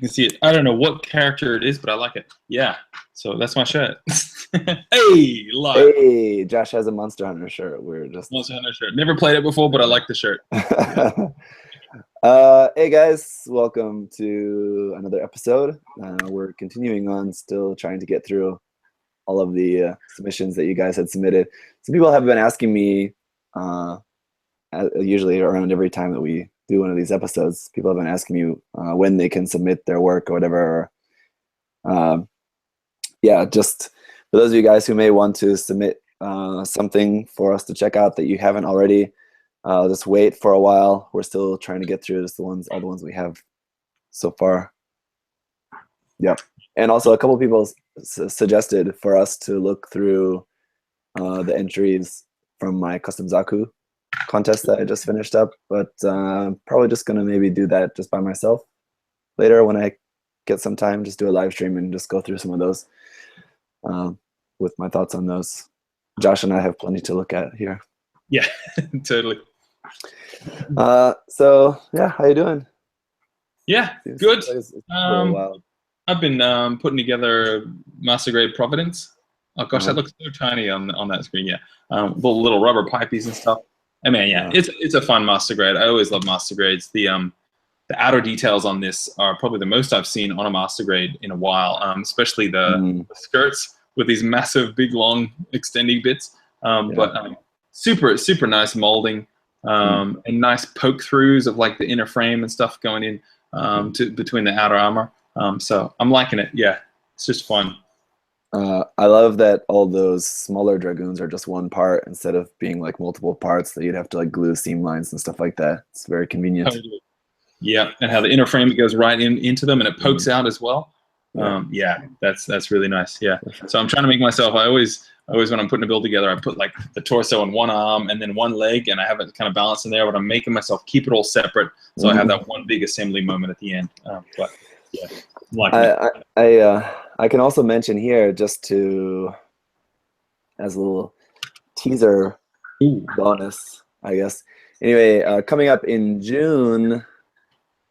can see it. I don't know what character it is, but I like it. Yeah. So that's my shirt. Hey, live. Hey, Josh has a Monster Hunter shirt. We're just Monster Hunter shirt. Never played it before, but I like the shirt. Hey guys, welcome to another episode. We're continuing on, still trying to get through all of the submissions that you guys had submitted. Some people have been asking me, usually around every time that we do one of these episodes, people have been asking me when they can submit their work or whatever. Yeah, just for those of you guys who may want to submit something for us to check out that you haven't already, just wait for a while. We're still trying to get through all the ones we have so far. Yep. And also a couple people suggested for us to look through the entries from my custom Zaku contest that I just finished up, but probably just gonna maybe do that just by myself later when I get some time. Just do a live stream and just go through some of those with my thoughts on those. Josh and I have plenty to look at here. Yeah, totally. So yeah, how you doing? Yeah, good. I've been putting together Master Grade Providence. Oh gosh, that looks so tiny on that screen. Yeah, the little rubber pipies and stuff. I mean, yeah, it's a fun Master Grade. I always love Master Grades. The outer details on this are probably the most I've seen on a Master Grade in a while. Especially the skirts with these massive, big, long, extending bits. But super nice molding. And nice poke throughs of like the inner frame and stuff going in between the outer armor. So I'm liking it. Yeah, it's just fun. I love that all those smaller dragoons are just one part instead of being like multiple parts that you'd have to like glue seam lines and stuff like that. It's very convenient. Totally. Yeah, and how the inner frame goes right into them and it pokes out as well. Yeah, that's really nice. Yeah. So I'm trying to make myself. I always when I'm putting a build together, I put like the torso on one arm and then one leg, and I have it kind of balanced in there. But I'm making myself keep it all separate, so I have that one big assembly moment at the end. But yeah, I can also mention here, just to as a little teaser bonus, I guess. Anyway, coming up in June,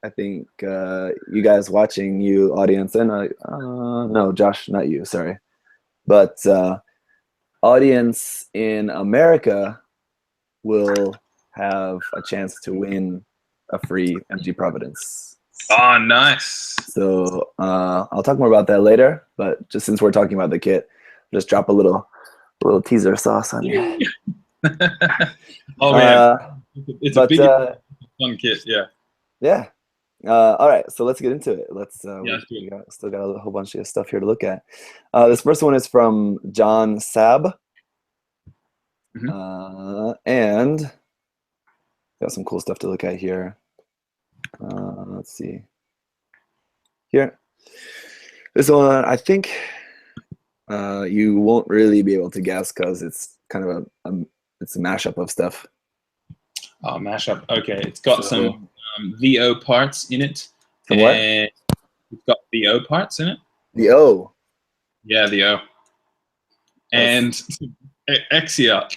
I think you guys watching, you audience, and no, Josh, not you, sorry, but audience in America will have a chance to win a free MG Providence. Oh, nice. So I'll talk more about that later, but just since we're talking about the kit, just drop a little teaser sauce on you. Oh man, it's a big fun kit. Yeah. All right, so let's get into it. We still got a whole bunch of stuff here to look at. This first one is from John Sab, and got some cool stuff to look at here. Let's see. Here, this one I think you won't really be able to guess because it's kind of it's a mashup of stuff. Oh, mashup. Okay, it's got some VO parts in it. What? It's got VO parts in it. The O. Yeah, the O. And EXIA.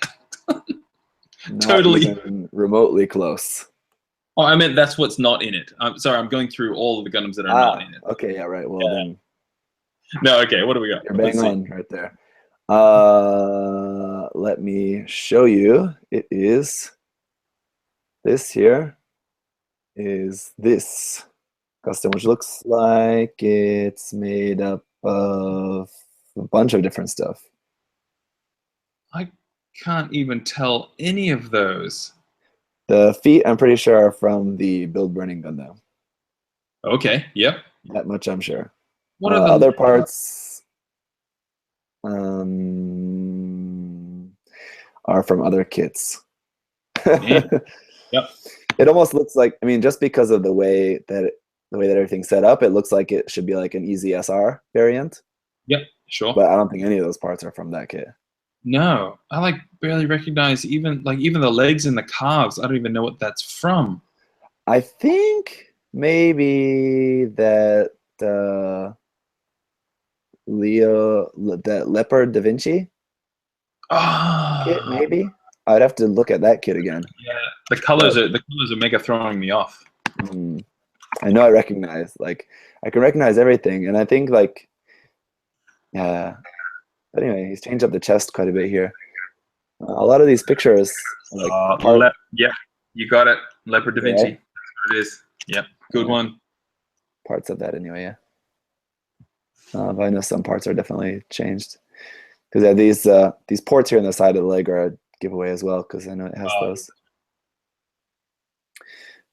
Totally. Even remotely close. Oh, I meant that's what's not in it. I'm sorry, I'm going through all of the Gundams that are not in it. Okay, yeah, right. Well, then. No, okay, what do we got? You're bang on right there. Let me show you. It is this here. Is this custom, which looks like it's made up of a bunch of different stuff. I can't even tell any of those. The feet, I'm pretty sure, are from the Build Burning Gundam. Okay, yep. That much I'm sure. What are the other parts? Are from other kits. Yep. It almost looks like, I mean, just because of the way that everything's set up, it looks like it should be like an EXIA variant. Yep, sure. But I don't think any of those parts are from that kit. No, I like barely recognize even the legs and the calves. I don't even know what that's from. I think maybe that that Leopard Da Vinci kit, maybe. I'd have to look at that kit again. Yeah, the colors are mega throwing me off. I know I recognize, like, I can recognize everything, and I think, like, yeah. But anyway, he's changed up the chest quite a bit here. A lot of these pictures, like, yeah, you got it. Leopard da Vinci. Right? That's what it is. Yep, good one. Parts of that anyway, yeah. But I know some parts are definitely changed. Because these ports here on the side of the leg are a giveaway as well, because I know it has those.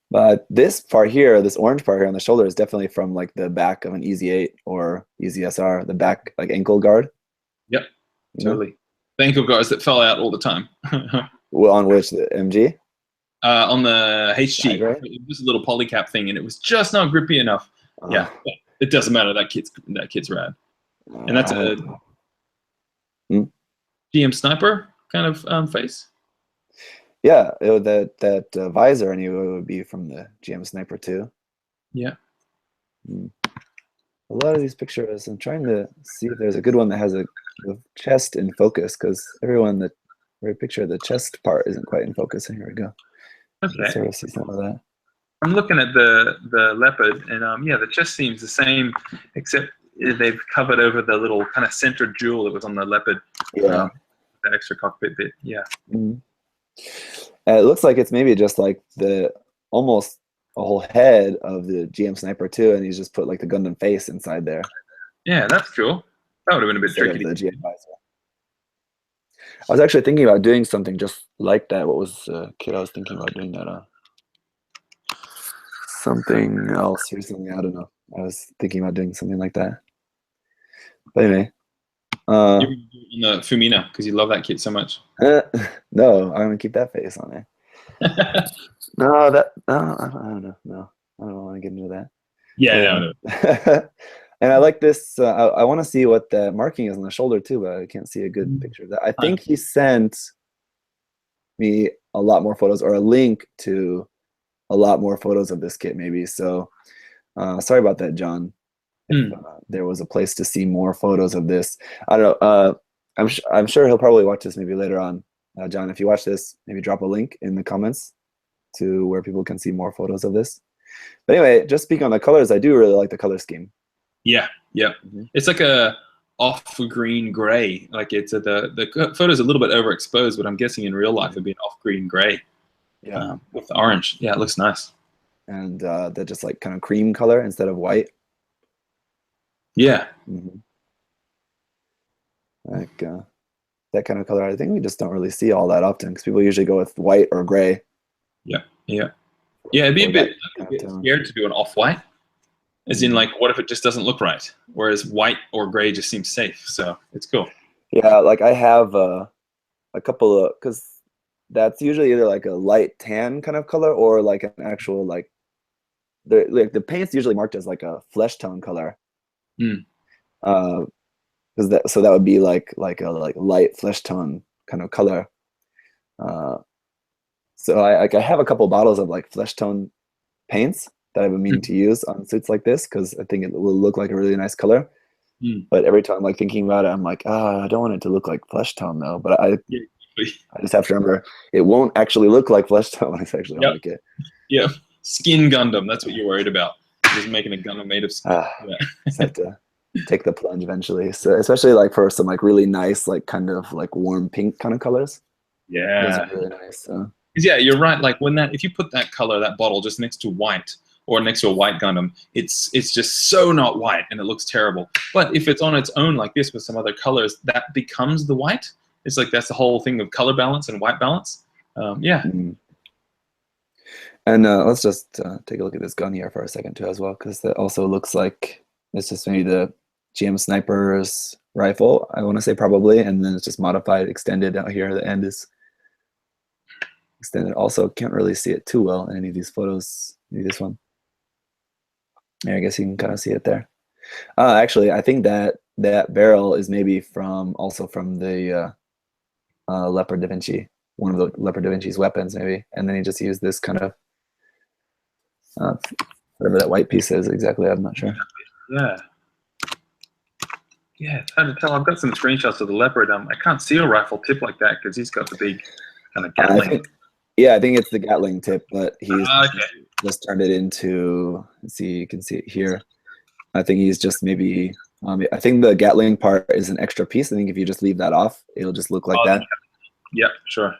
But this part here, this orange part here on the shoulder, is definitely from like the back of an EZ8 or EZSR, the back like ankle guard. Yep, totally. The ankle guards that fell out all the time. Well, on which, the MG? On the HG, right? it was a little polycap thing, and it was just not grippy enough. Yeah, it doesn't matter. That kid's rad, and that's a GM sniper kind of face. Yeah, that visor anyway would be from the GM sniper too. Yeah. A lot of these pictures, I'm trying to see if there's a good one that has the chest in focus, because every picture of the chest part isn't quite in focus. And here we go. Okay. Sort of see some of that. I'm looking at the leopard, and yeah, the chest seems the same, except they've covered over the little kind of center jewel that was on the leopard. Yeah. That extra cockpit bit. Yeah. It looks like it's maybe just like almost a whole head of the GM sniper too, and he's just put like the Gundam face inside there. Yeah, that's cool. That would have been a bit tricky. The GM visor. I was actually thinking about doing something just like that. What was the kid I was thinking about doing that on? Something else recently. I don't know. I was thinking about doing something like that. But anyway. You're Fumina, because you love that kid so much. No, I'm gonna keep that face on there. No, I don't know. No, I don't want to get into that. Yeah, no. And I like this. I want to see what the marking is on the shoulder too, but I can't see a good picture of that. I think he sent me a lot more photos, or a link to a lot more photos of this kit, maybe. So sorry about that, John. If there was a place to see more photos of this, I don't know. I'm sure he'll probably watch this maybe later on. John, if you watch this, maybe drop a link in the comments to where people can see more photos of this. But anyway, just speaking on the colors, I do really like the color scheme. Yeah, yeah. It's like a off green gray. Like it's the photo's a little bit overexposed, but I'm guessing in real life it'd be an off green gray. Yeah, with the orange. Yeah, it looks nice. And the just like kind of cream color instead of white. Yeah. Like that kind of color, I think we just don't really see all that often, because people usually go with white or gray. Yeah, yeah. Yeah, it'd be a bit scared to do an off-white. As in, like, what if it just doesn't look right? Whereas white or gray just seems safe, so it's cool. Yeah, like I have a couple of, because that's usually either like a light tan kind of color or like an actual like the paint's usually marked as like a flesh tone color. Because that would be like a light flesh tone kind of color. So I have a couple bottles of like flesh tone paints that I've been meaning to use on suits like this, because I think it will look like a really nice color. But every time like thinking about it, I'm like, I don't want it to look like flesh tone though. But I just have to remember it won't actually look like flesh tone. It's actually like it. Yeah, skin Gundam. That's what you're worried about. Just making a Gundam made of skin. Just have to take the plunge eventually. So especially like for some like really nice, like kind of like warm pink kind of colors. Yeah, those are really nice. So. Yeah, you're right. Like if you put that color, that bottle, just next to white or next to a white Gundam, it's just so not white and it looks terrible. But if it's on its own like this with some other colors, that becomes the white. It's like that's the whole thing of color balance and white balance. Yeah. And let's just take a look at this gun here for a second too as well, because that also looks like it's just maybe the GM Sniper's rifle, I want to say probably, and then it's just modified, extended out here. The end is extended. Also, can't really see it too well in any of these photos. Maybe this one. Yeah, I guess you can kind of see it there. Actually, I think that barrel is maybe also from the Leopard da Vinci, one of the Leopard da Vinci's weapons, maybe. And then he just used this kind of whatever that white piece is exactly. I'm not sure. Yeah. Yeah, it's hard to tell. I've got some screenshots of the Leopard. I can't see a rifle tip like that because he's got the big kind of Gatling. Yeah, I think it's the Gatling tip, but he's Okay. just turned it into. Let's see, you can see it here. I think he's just maybe. I think the Gatling part is an extra piece. I think if you just leave that off, it'll just look like that. Yeah, sure.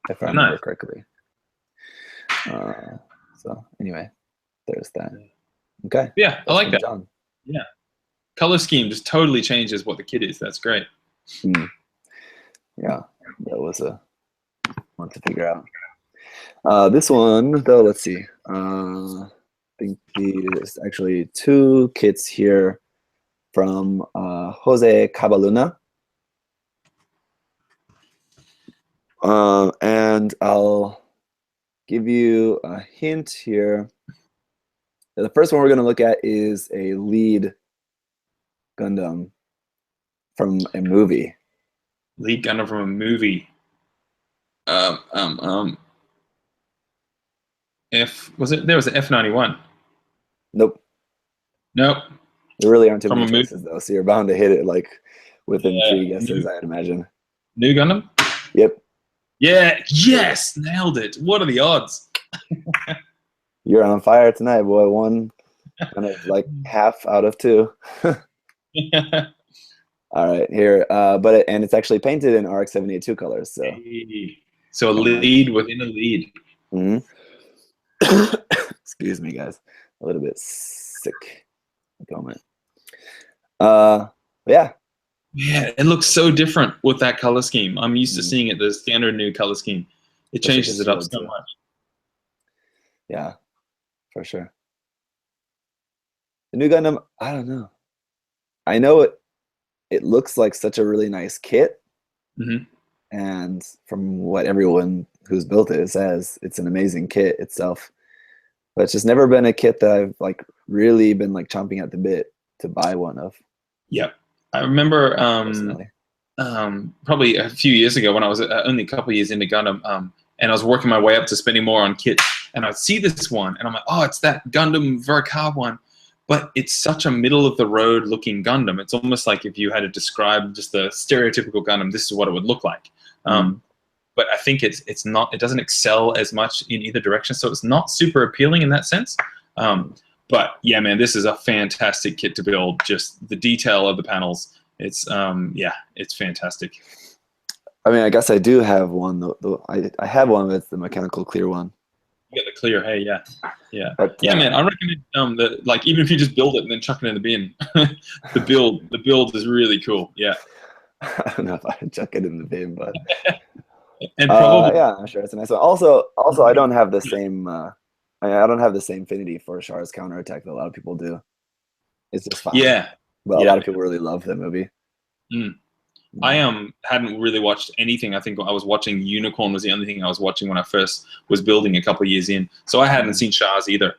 If I remember correctly. So anyway, there's that. Okay. Yeah, I like that. John. Yeah. Color scheme just totally changes what the kit is. That's great. Yeah, that was a one to figure out. This one, though, let's see. I think there's actually 2 kits here from Jose Cabaluna. And I'll give you a hint here. The first one we're going to look at is a lead Gundam from a movie. Lead Gundam from a movie. There was an F91. Nope. Nope. There really aren't too many choices, though, so you're bound to hit it like within 3 guesses, I'd imagine. New Gundam? Yep. Yeah, yes, nailed it. What are the odds? You're on fire tonight, boy. One kind of like half out of 2. All right, here, and it's actually painted in RX-782 colors. So a lead within a lead. Excuse me, guys. A little bit sick at the moment. Yeah. Yeah, it looks so different with that color scheme. I'm used to seeing it the standard new color scheme. It changes it up so much. Yeah, for sure. The new Gundam, I don't know. I know it looks like such a really nice kit. And from what everyone who's built it says, it's an amazing kit itself. But it's just never been a kit that I've like really been like chomping at the bit to buy one of. Yep. I remember probably a few years ago when I was only a couple of years into Gundam, and I was working my way up to spending more on kit, and I'd see this one, and I'm like, oh, it's that Gundam Verka one, but it's such a middle-of-the-road looking Gundam. It's almost like if you had to describe just the stereotypical Gundam, this is what it would look like. But I think it's not. It doesn't excel as much in either direction, so it's not super appealing in that sense. But yeah, man, this is a fantastic kit to build. Just the detail of the panels. It's it's fantastic. I mean, I guess I do have one. I have one with the mechanical clear one. You get the clear, hey, yeah. But, man, I recommend that like even if you just build it and then chuck it in the bin, the build is really cool. Yeah. I don't know if I would chuck it in the bin, but and probably yeah, I'm sure it's a nice one. Also, I don't have the same. I don't have the same affinity for Char's counterattack that a lot of people do. It's just fine. Yeah. But a lot of people really love that movie. I hadn't really watched anything. I think I was watching Unicorn was the only thing I was watching when I first was building a couple of years in. So I hadn't seen Char's either.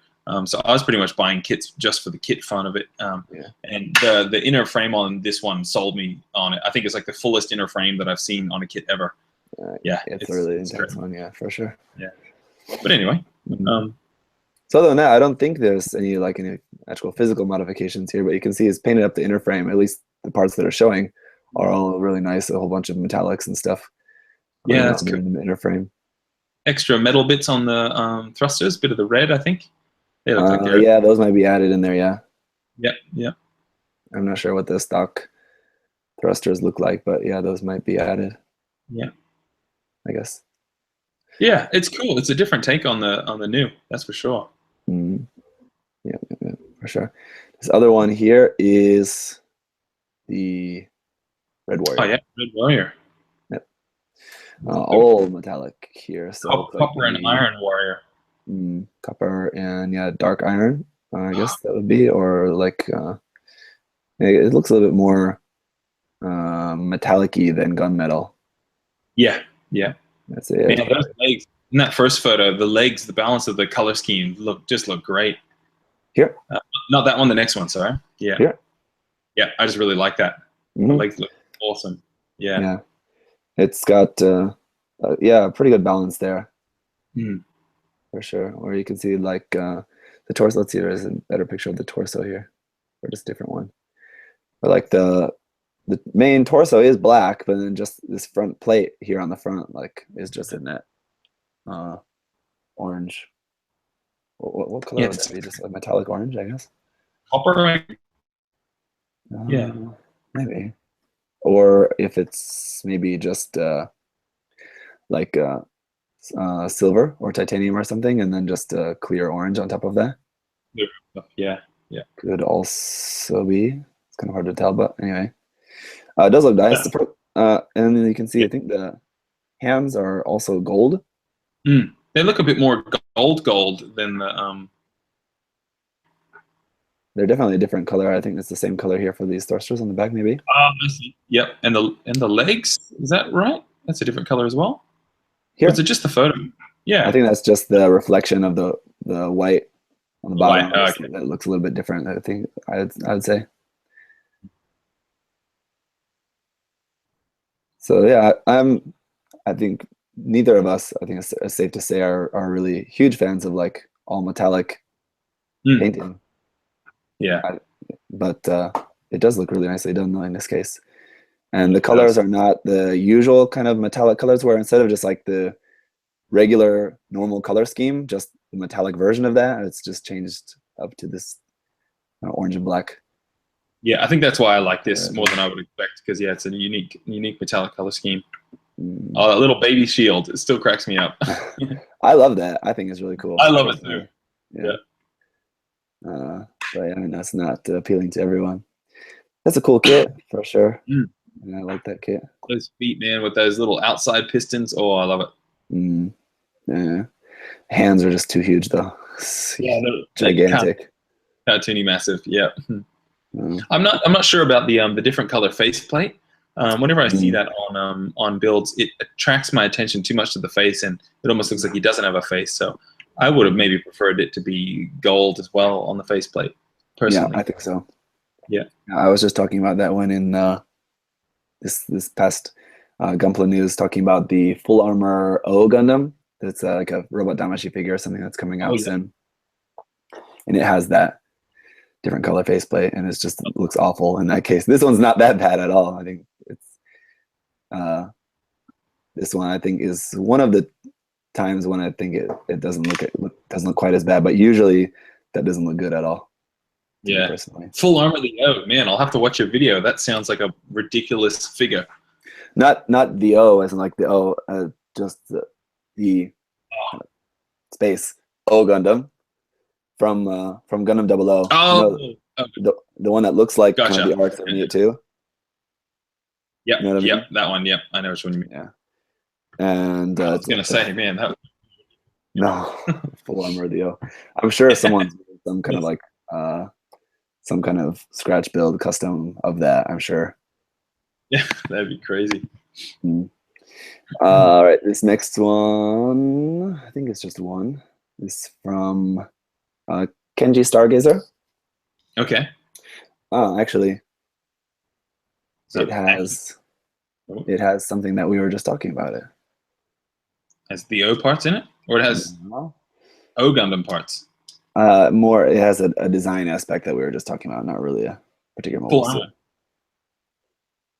So I was pretty much buying kits just for the kit fun of it. And the inner frame on this one sold me on it. I think it's like the fullest inner frame that I've seen on a kit ever. It's a really intense one. Yeah, for sure. Yeah. But anyway. So other than that, I don't think there's any actual physical modifications here, but you can see it's painted up the inner frame. At least the parts that are showing are all really nice. A whole bunch of metallics and stuff. Yeah, that's cool. In the inner frame. Extra metal bits on the thrusters, bit of the red, I think. They look like they're... Yeah, those might be added in there. Yeah. Yeah. I'm not sure what the stock thrusters look like, but yeah, those might be added. Yeah. I guess. Yeah, it's cool. It's a different take on the new. That's for sure. Yeah, for sure. This other one here is the Red Warrior. Oh yeah, Red Warrior. Yep. All metallic here. So copper and iron warrior. Copper and dark iron. I guess that would be, or like it looks a little bit more metallic-y than gunmetal. Yeah. That's it. Man, those legs in that first photo, the balance of the color scheme look great. Here, not that one. The next one, sorry. Yeah. Here. Yeah, I just really like that. The legs look awesome. Yeah. Yeah, it's got a pretty good balance there. For sure. Or you can see like the torso. Let's see, there's a better picture of the torso here, or just a different one. But like the main torso is black, but then just this front plate here on the front is just in that orange. What color Yeah, would that be? Just a metallic orange, I guess. copper. Yeah. Maybe. Or if it's maybe just like silver or titanium or something, and then just a clear orange on top of that. Yeah. Could also be. It's kind of hard to tell, but anyway. It does look nice. And then you can see, I think the hands are also gold. They look a bit more gold than the. They're definitely a different color. I think it's the same color here for these thrusters on the back, maybe. I see. Yep, and the legs, is that right? That's a different color as well. Here, or is it just the photo? Yeah, I think that's just the reflection of the white on the bottom. White. Okay. That looks a little bit different. I think I'd say. So yeah, I think neither of us, I think it's safe to say, are really huge fans of like all metallic painting. Yeah. But it does look really nicely done though in this case. And the colors are not the usual kind of metallic colors, where instead of just like the regular normal color scheme, just the metallic version of that, it's just changed up to this orange and black. Yeah, I think that's why I like this more than I would expect, because yeah, it's a unique metallic color scheme. Oh, that little baby shield, it still cracks me up. I love that. I think it's really cool. I love it too. Yeah. But I mean, that's not appealing to everyone. That's a cool kit for sure. Yeah, I like that kit. Those feet, man, with those little outside pistons. Oh, I love it. Yeah. Hands are just too huge though. Yeah, gigantic. Cartoony, massive. Yeah. I'm not sure about the different color faceplate. Whenever I see that on builds, it attracts my attention too much to the face, and it almost looks like he doesn't have a face. So I would have maybe preferred it to be gold as well on the faceplate, personally. Yeah, I think so. Yeah. I was just talking about that one in this past Gunpla news, talking about the full armor O Gundam. That's like a robot Damashi figure or something that's coming out soon, and it has that different color faceplate, and it just looks awful in that case. This one's not that bad at all. I think it's this one I think is one of the times when I think it doesn't look quite as bad, but usually that doesn't look good at all. Yeah, full armor the O, man. I'll have to watch your video. That sounds like a ridiculous figure. Not the O as in like the O, just the space O Gundam from Gundam 00. Oh, the one that looks like kind of the arcs of it too. Yep, you know that one. Yep, I know which one you mean. Yeah, and I was gonna say, man, that. No, full armor the O. I'm sure someone's some kind of like some kind of scratch build custom of that. I'm sure. Yeah, that'd be crazy. All right, this next one, I think it's just one. Is from Kenji Stargazer. Okay. Actually, it has something that we were just talking about. It has the O parts in it, or it has O Gundam parts. More, it has a design aspect that we were just talking about, not really a particular model. Full armor.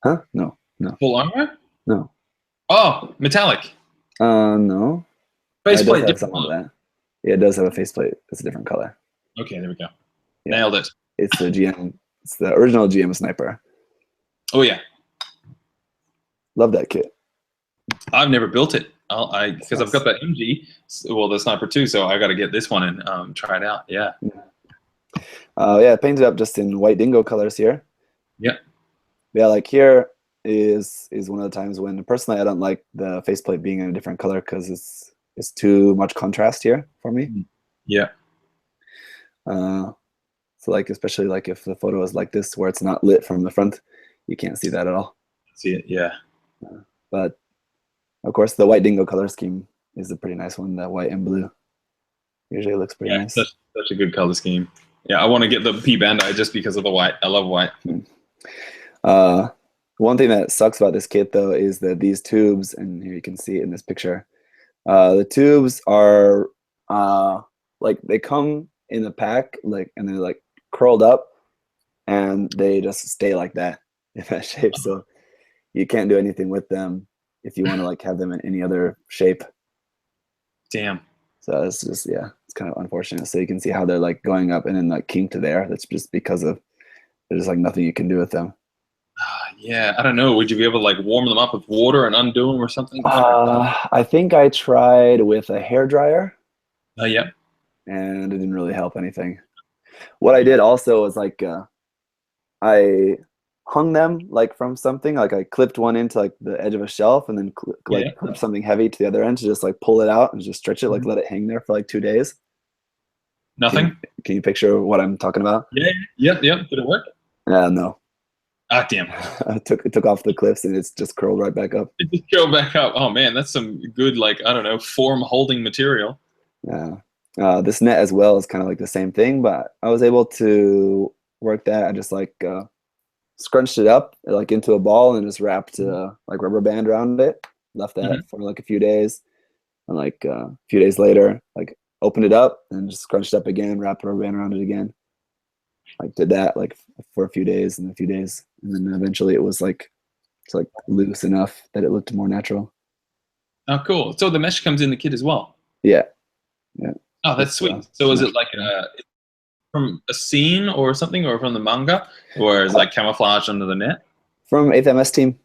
Huh? No. Full armor? No. Oh, metallic. No. Faceplate different color. Yeah, it does have a faceplate. It's a different color. Okay, there we go. Yeah. Nailed it. It's the GM. It's the original GM Sniper. Oh yeah. Love that kit. I've never built it. Because I've got the MG, well, the Sniper 2, so I got to get this one and try it out. Yeah. Yeah, painted up just in white Dingo colors here. Yeah. Yeah, like here is one of the times when personally I don't like the faceplate being in a different color because it's too much contrast here for me. Yeah. So like especially like if the photo is like this where it's not lit from the front, you can't see that at all. See it, yeah. But of course, the white Dingo color scheme is a pretty nice one. That white and blue usually looks pretty nice. Such a good color scheme. Yeah, I want to get the P Bandai just because of the white. I love white. One thing that sucks about this kit though is that these tubes, and here you can see it in this picture, the tubes are like they come in a pack, like, and they're like curled up, and they just stay like that in that shape. So you can't do anything with them if you want to like have them in any other shape. Damn. So it's just, yeah, it's kind of unfortunate. So you can see how they're like going up and then like kinked there. That's just because of there's like nothing you can do with them. Yeah, I don't know. Would you be able to like warm them up with water and undo them or something? I think I tried with a hair dryer. Yeah. And it didn't really help anything. What I did also was like I hung them like from something, like I clipped one into like the edge of a shelf and then clipped something heavy to the other end to just like pull it out and just stretch it, like let it hang there for like 2 days. Nothing. Can you picture what I'm talking about? Yeah. Yep. Did it work? No. Ah, damn. It took off the clips and it's just curled right back up. It just curled back up. Oh man, that's some good, like, I don't know, form holding material. Yeah. This net as well is kind of like the same thing, but I was able to work that. I just like scrunched it up like into a ball and just wrapped like rubber band around it. Left that for like a few days, and like a few days later, like opened it up and just scrunched up again, wrapped rubber band around it again. Like did that like for a few days and a few days, and then eventually it was like it's like loose enough that it looked more natural. Oh, cool. So the mesh comes in the kit as well. Yeah. Oh, that's sweet. So is it like from a scene or something, or from the manga, or is it like camouflage under the net? From 8th MS team.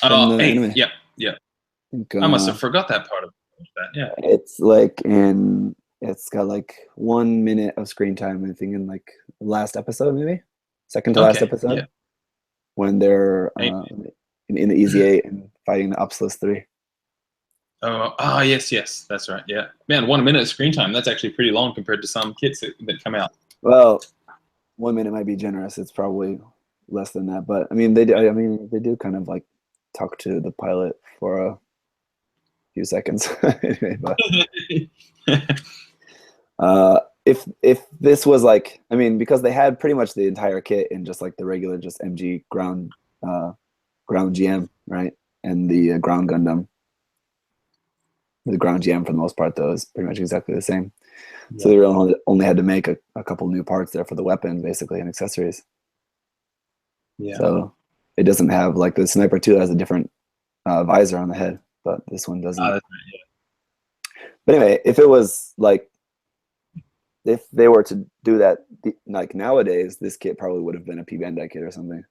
Oh, 8th. Yeah. I must have forgot that part of that. Yeah. It's like it's got like 1 minute of screen time, I think, in like the last episode, maybe second to last episode, when they're in the EXIA and fighting the Upsless 3. Oh, yes, that's right. Yeah, man, 1 minute of screen time. That's actually pretty long compared to some kits that come out. Well, 1 minute might be generous. It's probably less than that, but I mean, they do kind of like talk to the pilot for a few seconds. Anyway, but if this was like, I mean, because they had pretty much the entire kit in just like the regular just MG ground GM, right, and the ground Gundam. The ground GM for the most part, though, is pretty much exactly the same. Yeah. So they really only had to make a couple new parts there for the weapon, basically, and accessories. Yeah. So it doesn't have, like, the Sniper 2 has a different visor on the head, but this one doesn't. That's right, yeah. But anyway, if it was, like, if they were to do that, like, nowadays, this kit probably would have been a P Bandai kit or something.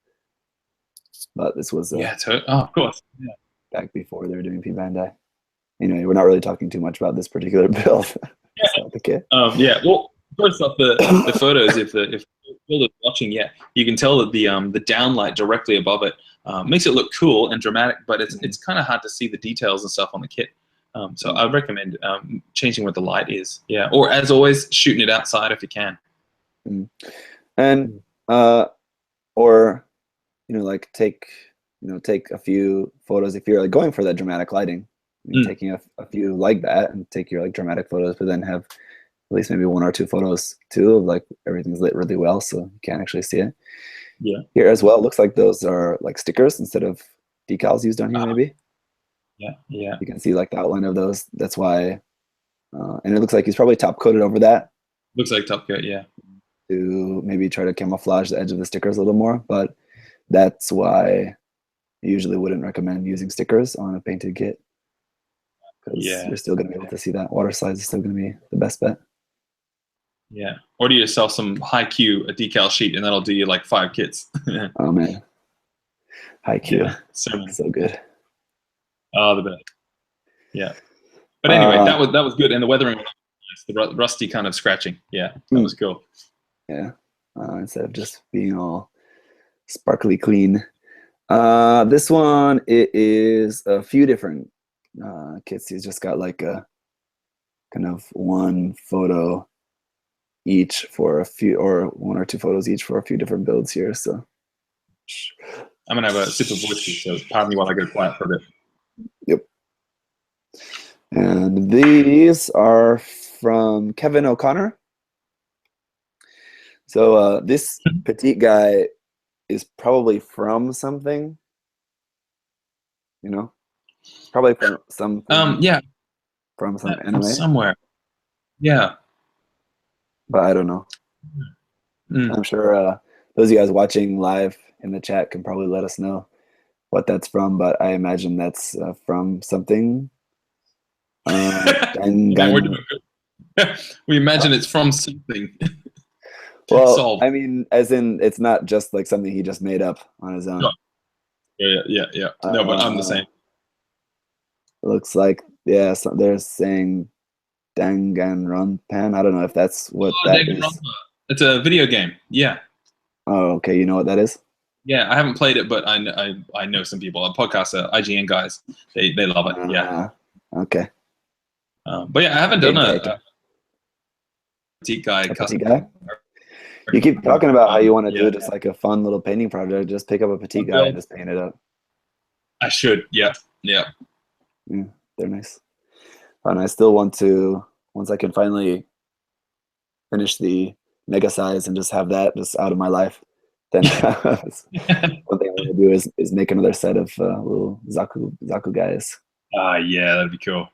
But this was... of course. Yeah. Back before they were doing P Bandai. Anyway, we're not really talking too much about this particular build. The kit. Yeah. Well, first off, the photos. If the build is watching, you can tell that the downlight directly above it makes it look cool and dramatic, but it's kind of hard to see the details and stuff on the kit. So I would recommend changing what the light is. Yeah. Or as always, shooting it outside if you can. And or like take a few photos if you're like going for that dramatic lighting. Taking a few like that and take your like dramatic photos, but then have at least maybe 1 or 2 photos too of like everything's lit really well so you can't actually see it. Yeah. Here as well, it looks like those are like stickers instead of decals used on here, maybe. Yeah. You can see like the outline of those. That's why, and it looks like he's probably top coated over that. Looks like top coat, yeah. To maybe try to camouflage the edge of the stickers a little more, but that's why I usually wouldn't recommend using stickers on a painted kit. Because you're still going to be able to see that. Water slides is still going to be the best bet. Yeah. Or do you sell some High-Q, a decal sheet, and that'll do you like 5 kits. Oh, man. High-Q. Yeah, so good. Oh, the best. Yeah. But anyway, that was good. And the weathering was nice. The rusty kind of scratching. Yeah, that was cool. Yeah. Instead of just being all sparkly clean. This one, it is a few different kits. He's just got like a kind of 1 photo each for a few, or 1 or 2 photos each for a few different builds here. So I'm gonna have a sip of whiskey, so pardon me while I go quiet for a bit. Yep. And these are from Kevin O'Connor. So this Petite Guy is probably from something, probably from some from some anime somewhere, but I don't know. I'm sure those of you guys watching live in the chat can probably let us know what that's from, but I imagine that's from something We imagine it's from something. Well, I mean, as in, it's not just like something he just made up on his own. Yeah. No, but I'm the same. Looks like, yeah, so they're saying Danganronpan. I don't know if that's what that is. It's a video game. Yeah. Oh, okay. You know what that is? Yeah, I haven't played it, but I know some people. A podcast, IGN guys, they love it. Yeah. Okay. But yeah, I haven't done a Petite Guy custom. Petite Guy? You keep talking about how you want to do just like a fun little painting project. Just pick up a Petite Guy and just paint it up. I should. Yeah. Yeah, they're nice. And I still want to, once I can finally finish the mega size and just have that just out of my life, then one thing I want to do is make another set of little Zaku guys. Yeah, that'd be cool.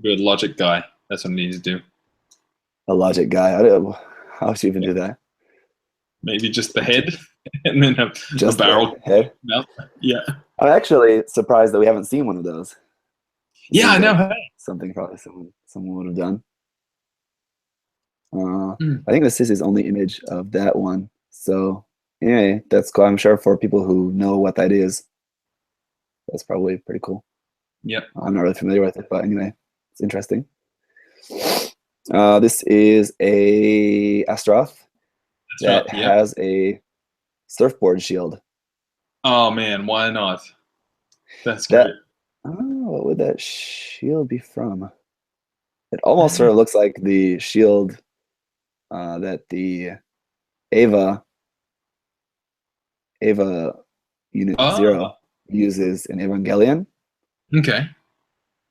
Good logic guy. That's what I need to do. A logic guy. How would you even do that? Maybe just the head, and then have just a barrel head. Mouth. Yeah. I'm actually surprised that we haven't seen one of those. Yeah, I know. Something probably someone would have done. I think this is his only image of that one. So yeah, that's cool. I'm sure for people who know what that is, that's probably pretty cool. Yep. I'm not really familiar with it, but anyway, it's interesting. This is a Asteroth that has a surfboard shield. Oh man, why not? That's great. I don't know, what would that shield be from? It almost sort of looks like the shield that the Ava Unit 0 uses in Evangelion. Okay.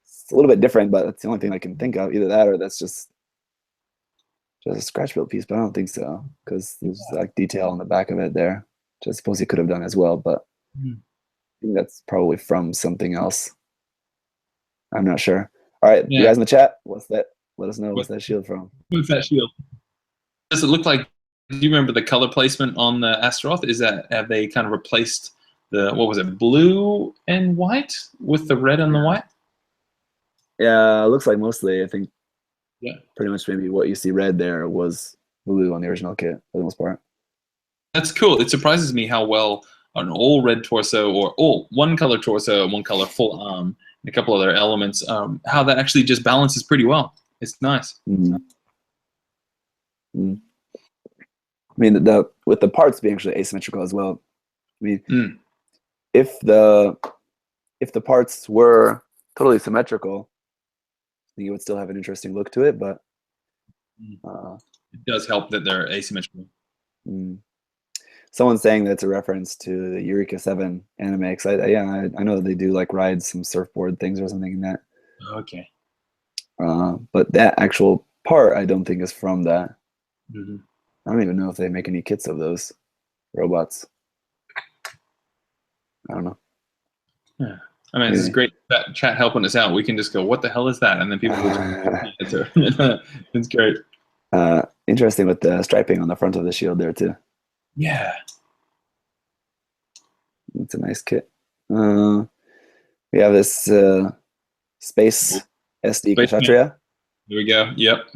It's a little bit different, but that's the only thing I can think of. Either that or that's just a scratch build piece, but I don't think so, because there's like detail on the back of it there, which I suppose he could have done as well, but I think that's probably from something else. I'm not sure. All right, you guys in the chat, what's that? Let us know what's that shield from. What's that shield? Does it look like, do you remember the color placement on the Asteroth? Have they kind of replaced the, what was it, blue and white with the red and the white? Yeah, it looks like mostly, I think. Yeah. Pretty much maybe what you see red there was blue on the original kit for the most part. That's cool. It surprises me how well an all red torso or all one color torso and one color full arm and a couple other elements, how that actually just balances pretty well. It's nice. I mean, with the parts being actually asymmetrical as well. I mean, if the parts were totally symmetrical, you would still have an interesting look to it, but it does help that they're asymmetrical. Someone's saying that's a reference to the Eureka 7 anime, because I know they do like ride some surfboard things or something in that. Okay. But that actual part I don't think is from that. Mm-hmm. I don't even know if they make any kits of those robots. I don't know. Yeah. I mean, this is great chat helping us out. We can just go, what the hell is that? And then people will just it's great. Interesting with the striping on the front of the shield there too. Yeah. It's a nice kit. We have this Space SD Kshatriya. There we go. Yep.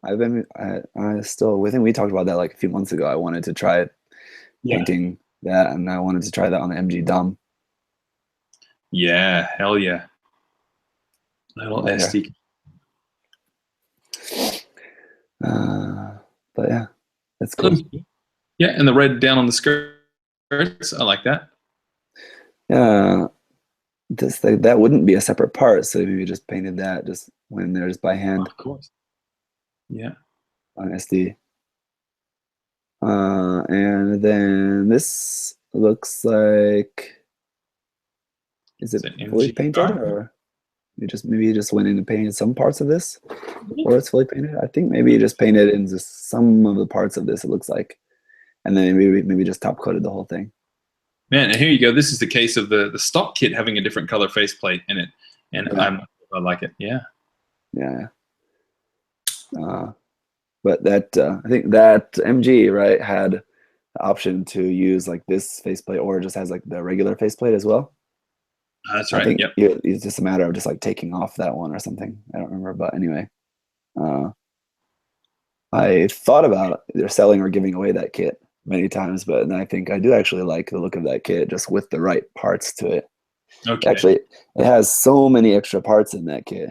I still, I think we talked about that like a few months ago. I wanted to try painting that, and I wanted to try that on the MG Dom. Yeah, hell yeah. Little SD. But yeah, that's cool. Yeah, and the red down on the skirts, I like that. Yeah, that wouldn't be a separate part, so if you just painted that, just went in there just by hand. Of course. Yeah. On SD. And then this looks like, is it fully painted, or maybe you just went in and painted some parts of this, or it's fully painted? I think maybe you just painted in just some of the parts of this, it looks like, and then maybe just top coated the whole thing. Man, and here you go. This is the case of the stock kit having a different color faceplate in it, and I like it. Yeah. Yeah. But that I think that MG had the option to use like this faceplate, or just has like the regular faceplate as well. That's I right. think Yep. it's just a matter of just like taking off that one or something. I don't remember, but anyway, I thought about either selling or giving away that kit many times, but then I think I do actually like the look of that kit just with the right parts to it. Okay. Actually, it has so many extra parts in that kit.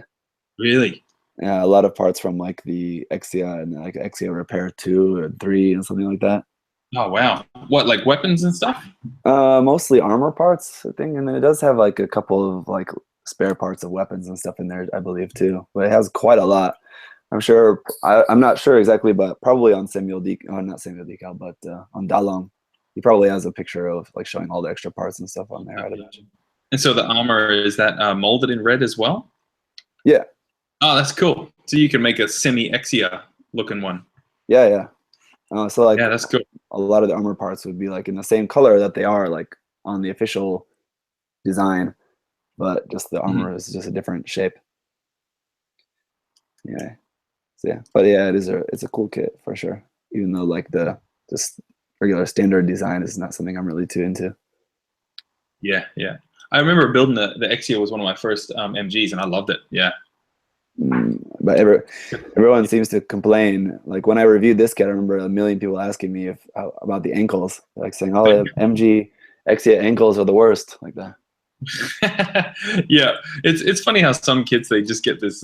Really? Yeah, a lot of parts from like the EXIA and like EXIA Repair 2 and 3 and something like that. Oh wow. What, like weapons and stuff? Mostly armor parts, I think, and then it does have like a couple of like spare parts of weapons and stuff in there, I believe too. But it has quite a lot. I'm sure. I'm not sure exactly, but probably on Samuel not Samuel Decal, but on Dalong, he probably has a picture of like showing all the extra parts and stuff on there. I'd imagine. And so the armor, is that molded in red as well? Yeah. Oh, that's cool. So you can make a semi-EXIA looking one. Yeah, yeah. So like, yeah, that's cool. A lot of the armor parts would be like in the same color that they are like on the official design, but just the armor is just a different shape. Yeah. So yeah, but yeah, it's a cool kit for sure. Even though like the just regular standard design is not something I'm really too into. Yeah, yeah. I remember building the EXIA was one of my first MGs, and I loved it. Yeah. But everyone seems to complain. Like when I reviewed this kit, I remember a million people asking me about the ankles, like saying, "Oh, the MG EXIA ankles are the worst," like that. Yeah, it's funny how some kids, they just get this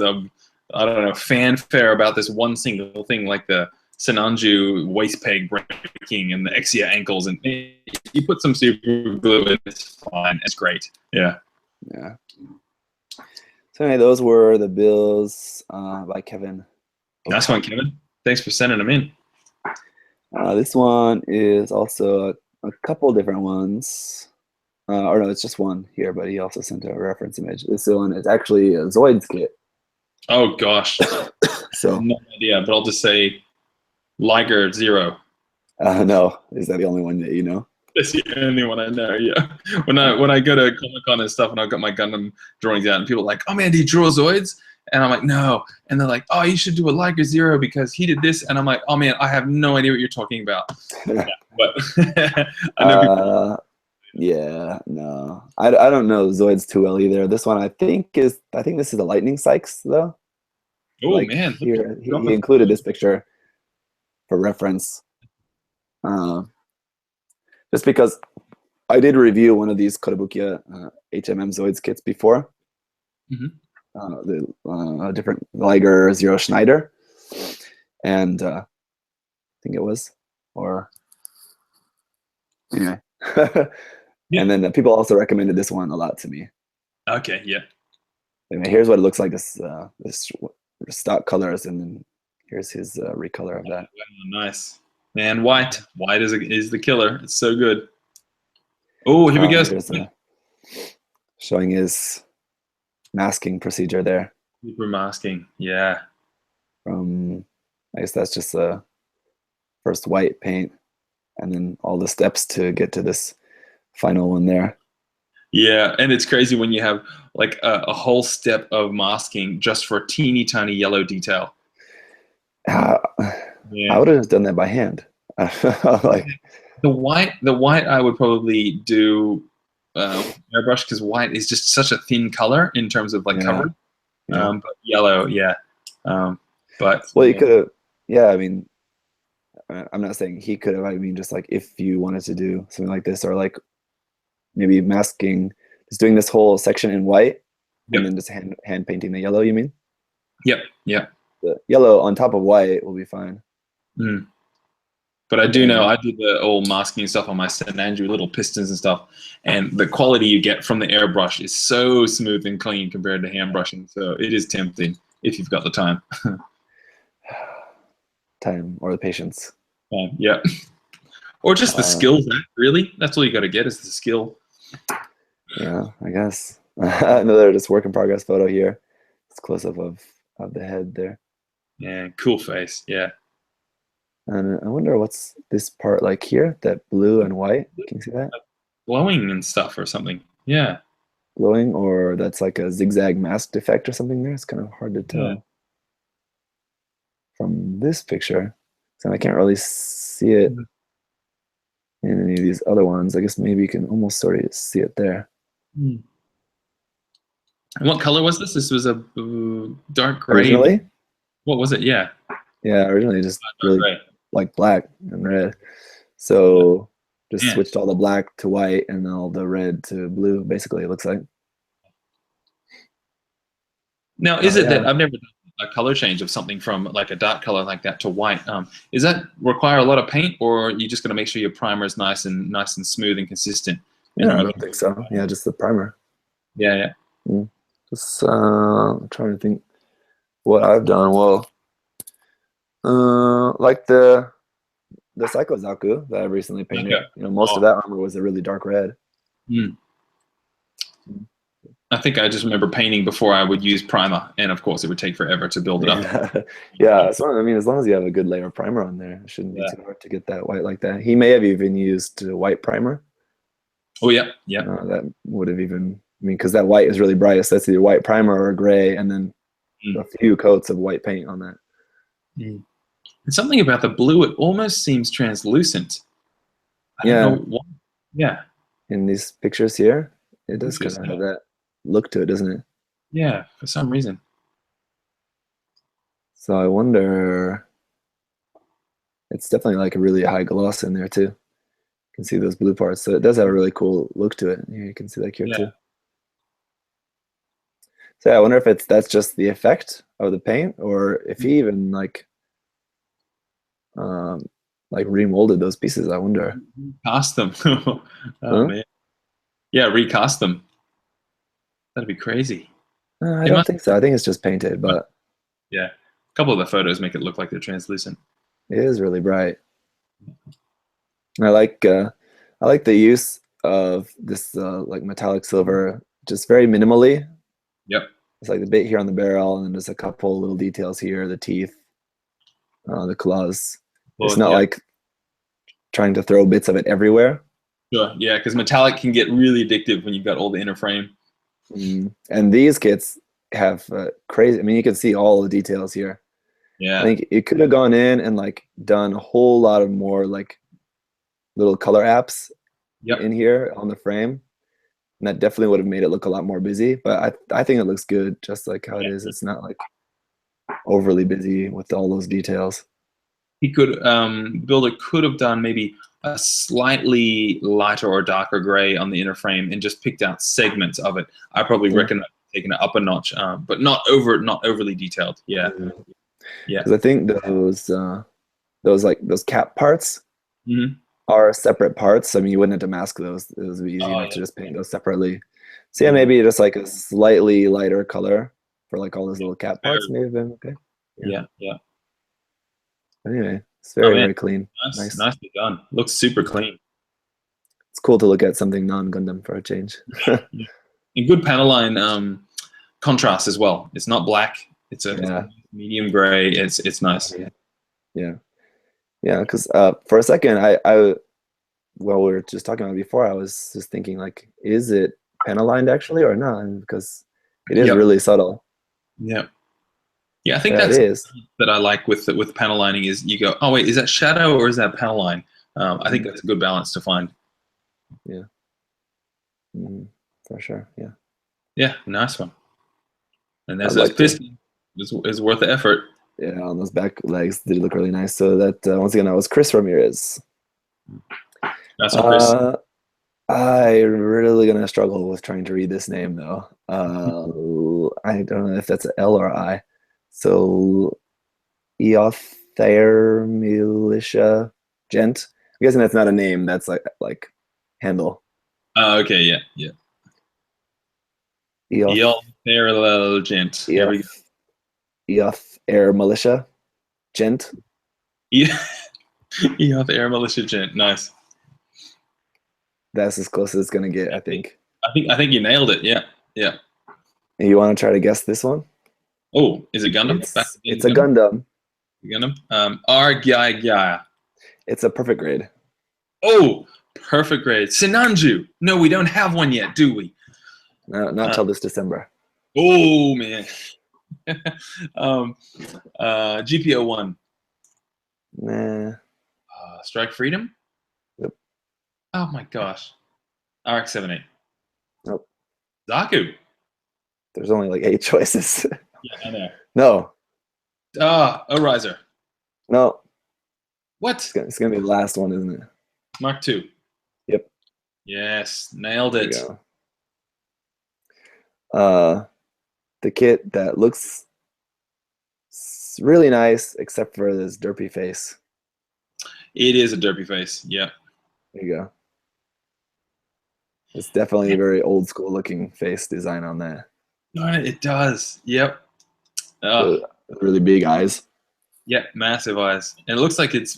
I don't know, fanfare about this one single thing, like the Sinanju waist peg breaking and the EXIA ankles, and you put some super glue in, it's fine, it's great. Yeah. Yeah. So anyway, those were the bills by Kevin. Nice one, Kevin. Thanks for sending them in. This one is also a couple different ones. Or no, it's just one here, but he also sent a reference image. This one is actually a Zoids kit. Oh gosh. So no idea, but I'll just say Liger 0. No, is that the only one that you know? That's the only one I know. Yeah. When I go to Comic-Con and stuff, and I've got my Gundam drawings out, and people are like, "Oh man, do you draw Zoids?" And I'm like, "No." And they're like, "Oh, you should do a Liger 0 because he did this." And I'm like, "Oh man, I have no idea what you're talking about." Yeah, but I know people. Yeah, no, I don't know Zoids too well either. This one I think this is a Lightning Saix though. Oh like man, here he included this picture for reference. Just because I did review one of these Kotobukiya HMM Zoids kits before. The different Liger Zero Schneider, and I think it was, or anyway. Yeah. And then people also recommended this one a lot to me. Okay, yeah. Anyway, here's what it looks like. This stock colors, and then here's his recolor of that. Oh, nice, man. White is the killer. It's so good. Oh, here we go. Showing his masking procedure there. Super masking, yeah. I guess that's just the first white paint, and then all the steps to get to this final one there. Yeah, and it's crazy when you have like a whole step of masking just for a teeny tiny yellow detail. I would have done that by hand. Like the white I would probably do airbrush, because white is just such a thin color in terms of like coverage. But yellow, yeah. But well, you could have. Yeah, I mean, I'm not saying he could have. I mean, just like if you wanted to do something like this, or like maybe masking, just doing this whole section in white, and then just hand painting the yellow. You mean? Yep. Yeah. The yellow on top of white will be fine. But I do know I did the old masking stuff on my St. Andrew little pistons and stuff, and the quality you get from the airbrush is so smooth and clean compared to hand brushing. So it is tempting if you've got the time. Time or the patience. Yeah. Or just the skills, really. That's all you got to get is the skill. Yeah, I guess. Another just work in progress photo here. It's close up of the head there. Yeah, cool face. Yeah. And I wonder what's this part like here, that blue and white. Can you see that? Glowing and stuff or something. Yeah. Glowing, or that's like a zigzag masked effect or something there. It's kind of hard to tell from this picture. So I can't really see it in any of these other ones. I guess maybe you can almost sort of see it there. And what color was this? This was a dark gray. Originally? What was it? Yeah. Yeah, originally just Dark really gray. like black and red. So just Yeah. switched all the black to white and all the red to blue, basically, it looks like. Now, is it that Yeah. I've never done a color change of something from like a dark color like that to white? Is that require a lot of paint, or are you just going to make sure your primer is nice and smooth and consistent? Yeah, I don't think so. Yeah, just the primer. Yeah, yeah. Just I'm trying to think what I've done. Well, like the Psycho Zaku that I recently painted. Okay. You know, most of that armor was a really dark red. Mm. I think I just remember painting before I would use primer, and of course, it would take forever to build it up. Yeah. So I mean, as long as you have a good layer of primer on there, it shouldn't be too hard to get that white like that. He may have even used white primer. Oh yeah, yeah. That would have even, I mean, because that white is really bright. So that's either white primer or gray, and then a few coats of white paint on that. And something about the blue, it almost seems translucent. I don't know why. Yeah. In these pictures here, it does kind of have that look to it, doesn't it? Yeah, for some reason. So I wonder, it's definitely like a really high gloss in there too. You can see those blue parts. So it does have a really cool look to it. You can see that here too. So yeah, I wonder if that's just the effect of the paint, or if he even like remolded those pieces. I wonder. Recast them. Man. Yeah, recast them. That'd be crazy. I don't think so. I think it's just painted, but yeah, a couple of the photos make it look like they're translucent. It is really bright. I like the use of this like metallic silver, just very minimally. Yep. It's like the bit here on the barrel, and then there's a couple little details here, the teeth, the claws. It's not like trying to throw bits of it everywhere. Sure. Yeah, because metallic can get really addictive when you've got all the inner frame. And these kits have crazy. I mean, you can see all the details here. Yeah. I think it could have gone in and like done a whole lot of more like little color apps in here on the frame. And that definitely would have made it look a lot more busy. But I think it looks good just like how it is. It's not like overly busy with all those details. He could, builder could have done maybe a slightly lighter or darker gray on the inner frame and just picked out segments of it. I probably reckon taking it up a notch, but not overly detailed. Yeah. Yeah. Because I think those cap parts are separate parts. I mean, you wouldn't have to mask those. It would be easy enough to just paint those separately. So yeah, maybe just like a slightly lighter color for like all those little cap parts may have been okay. Yeah. Anyway, it's very clean. Nice. Nicely done. Looks super clean. It's cool to look at something non-Gundam for a change. And good panel line contrast as well. It's not black. It's a medium gray. It's nice. Yeah. Because for a second, well, we were just talking about it before. I was just thinking, like, is it panel lined actually or not? And because it is really subtle. Yeah. Yeah, I think that's that I like with panel lining is you go, oh wait, is that shadow or is that panel line? I think that's a good balance to find. Yeah. For sure. Yeah. Yeah, nice one. And there's those pistons. Is worth the effort. Yeah, on those back legs did look really nice. So that once again, that was Chris Ramirez. That's Chris. I'm really gonna struggle with trying to read this name though. I don't know if that's an L or I. So Eothair Militia Gent. I'm guessing that's not a name. That's like handle. Okay. Yeah. Eothair Gent. Here we go. Eoth Air Militia Gent. Eoth Air Militia Gent. Nice. That's as close as it's gonna get, I think. I think you nailed it. Yeah. You want to try to guess this one? Oh, is it Gundam? It's a Gundam. Gundam. Argyaya. It's a perfect grade. Oh, perfect grade. Sinanju. No, we don't have one yet, do we? No, not till this December. Oh man. GPO 1. Nah. Strike Freedom. Yep. Oh my gosh. RX-78. Nope. Zaku. There's only like 8 choices. Yeah, I know. No. Orizer. No. What? It's gonna be the last one, isn't it? Mark II. Yep. Yes, nailed There it. you go. The kit that looks really nice, except for this derpy face. It is a derpy face. Yeah. There you go. It's definitely a very old school looking face design on that. Darn it, it does. Yep. Really big eyes. Yeah, massive eyes. And it looks like its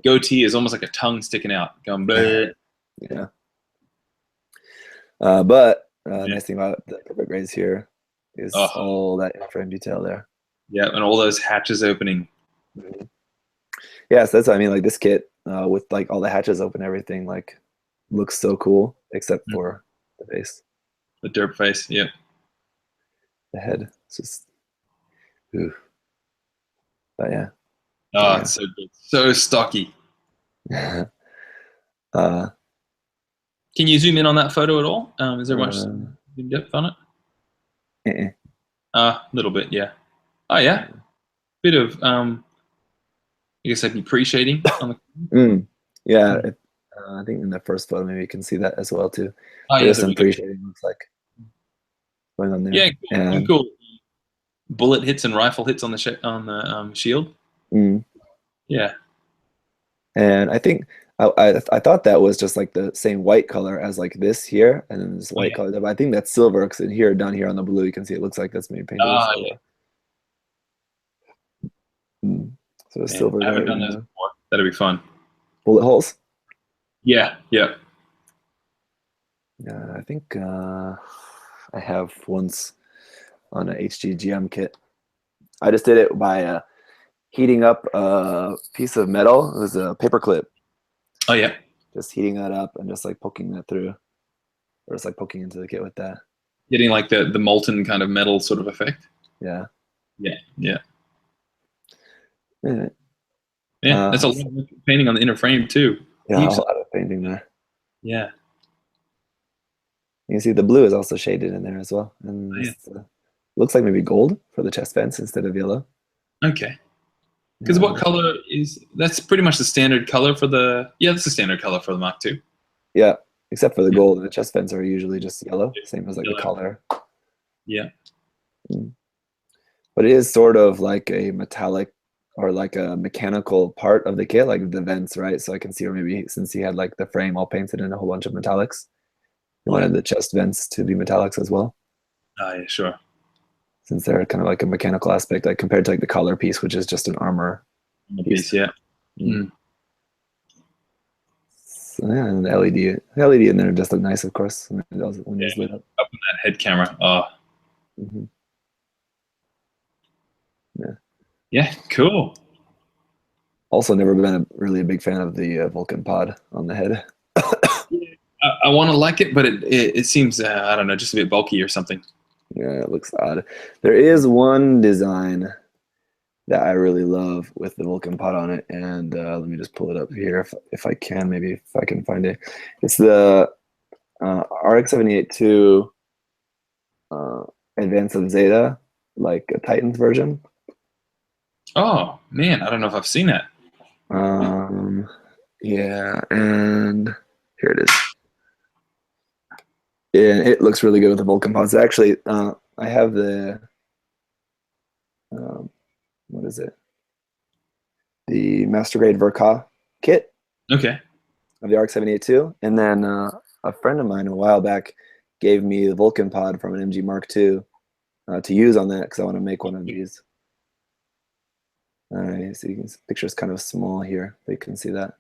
goatee is almost like a tongue sticking out. Going bleh. Yeah. But nice thing about the perfect grays here is all that in-frame detail there. Yeah, and all those hatches opening. Mm-hmm. Yeah, so that's what I mean. Like this kit with like all the hatches open, everything like looks so cool, except for the face. The derp face, yeah. The head, it's just, ooh. But yeah. Oh, it's so good, so stocky. Can you zoom in on that photo at all? Is there much in depth on it? A little bit, yeah. Oh yeah, bit of I guess like be shading on the. Yeah, I think in the first photo maybe you can see that as well too. Oh yeah, there's some pre-shading looks like going on there. Yeah, cool. And cool. Bullet hits and rifle hits on the shield. Yeah. And I think I thought that was just like the same white color as like this here, and then this white color. But I think that's silver because in here, down here on the blue, you can see it looks like that's maybe painted silver. Yeah. So it's silver. I haven't done those before. That'd be fun. Bullet holes. Yeah. Yeah. I think I have once on an HGGM kit. I just did it by heating up a piece of metal. It was a paper clip. Oh yeah. Just heating that up and just like poking that through, or just like poking into the kit with that. Getting like the molten kind of metal sort of effect. Yeah. Yeah. Yeah. Yeah. Yeah. That's a lot of painting on the inner frame too. Yeah, a lot of painting there. Yeah. You can see the blue is also shaded in there as well, and looks like maybe gold for the chest vents instead of yellow. Okay. Because what color is that's pretty much the standard color for the that's the standard color for the Mark II. Yeah, except for the gold. The chest vents are usually just yellow, same as like the color. Yeah. But it is sort of like a metallic or like a mechanical part of the kit, like the vents, right? So I can see, or maybe since he had like the frame all painted in a whole bunch of metallics, he wanted the chest vents to be metallics as well. Oh yeah, sure. Since they're kind of like a mechanical aspect, like compared to like the collar piece, which is just an armor piece. Yeah. So, yeah, and the LED in there just look nice, of course, when it's lit up. Up in that head camera. Oh. Yeah. Yeah. Cool. Also, never been really a big fan of the Vulcan pod on the head. I want to like it, but it seems I don't know, just a bit bulky or something. Yeah, it looks odd. There is one design that I really love with the Vulcan pod on it, and let me just pull it up here if I can, maybe if I can find it. It's the RX-78-2 Advance of Zeta, like a Titans version. Oh man, I don't know if I've seen that. Yeah, and here it is. Yeah, it looks really good with the Vulcan pods. Actually, I have the what is it? The Master Grade Verka kit. Okay. Of the RX-78-2, and then a friend of mine a while back gave me the Vulcan pod from an MG Mark II to use on that because I want to make one of these. All right, so the picture's kind of small here, but you can see that.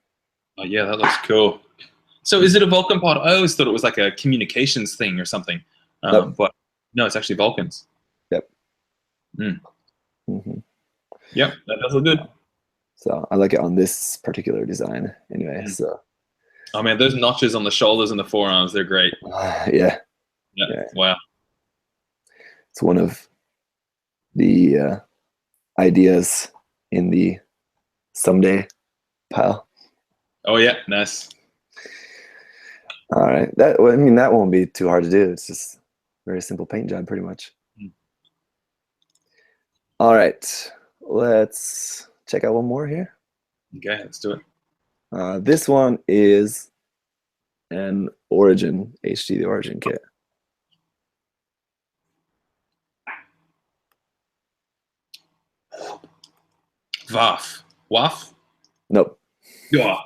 Oh yeah, that looks cool. So is it a Vulcan pod? I always thought it was like a communications thing or something, Nope. but no, it's actually Vulcans. Yep. Yep, that does look good. So I like it on this particular design anyway. So. Oh man, those notches on the shoulders and the forearms—they're great. Yeah. Wow. It's one of the ideas in the someday pile. Oh yeah, nice. All right, that won't be too hard to do. It's just Very simple paint job, pretty much. Mm. All right, let's check out one more here. Okay, let's do it. This one is an Origin HD, the Origin kit. Waff? Nope. Yeah.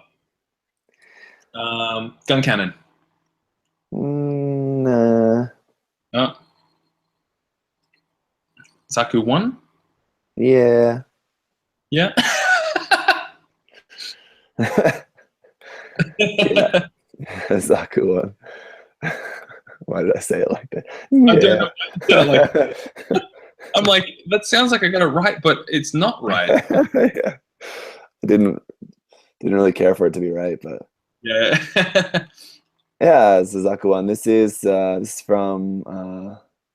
Gun cannon. Nah. Oh. Zaku 1? Yeah. Yeah. Yeah. Zaku 1. Why did I say it like that? I don't know. I'm like, that sounds like I got it right, but it's not right. Yeah. I didn't really care for it to be right, but yeah. yeah, it's the Zaku 1. This is from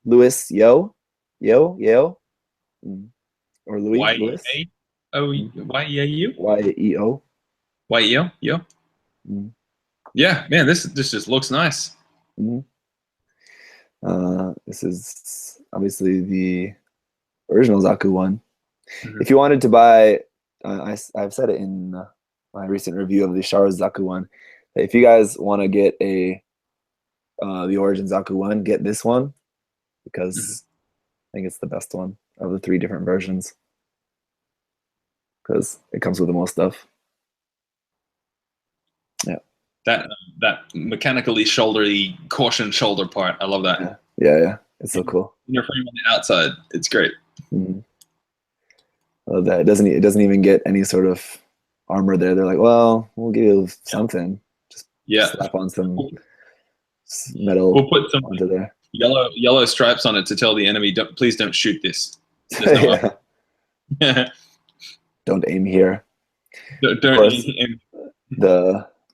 Louis Yo, or Louis Louis. Y-E-A-O-Y-E-A-U? Y-E-O. Y-E-O? Yo? Mm. Yeah, man, this just looks nice. Mm-hmm. This is obviously the original Zaku 1. Mm-hmm. If you wanted to buy, I've said it in my recent review of the Shara's Zaku 1, that if you guys want to get the Origin Zaku 1, get this one, because I think it's the best one of the 3 different versions, because it comes with the most stuff. Yeah. That mechanically shouldery caution shoulder part, I love that. Yeah. It's so cool. Your frame on the outside, it's great. Mm-hmm. I love that. It doesn't even get any sort of armor there. They're like, well, we'll give you something. Just slap on some metal. We'll put some onto there. Yellow stripes on it to tell the enemy, please don't shoot this. Don't aim here. Don't aim.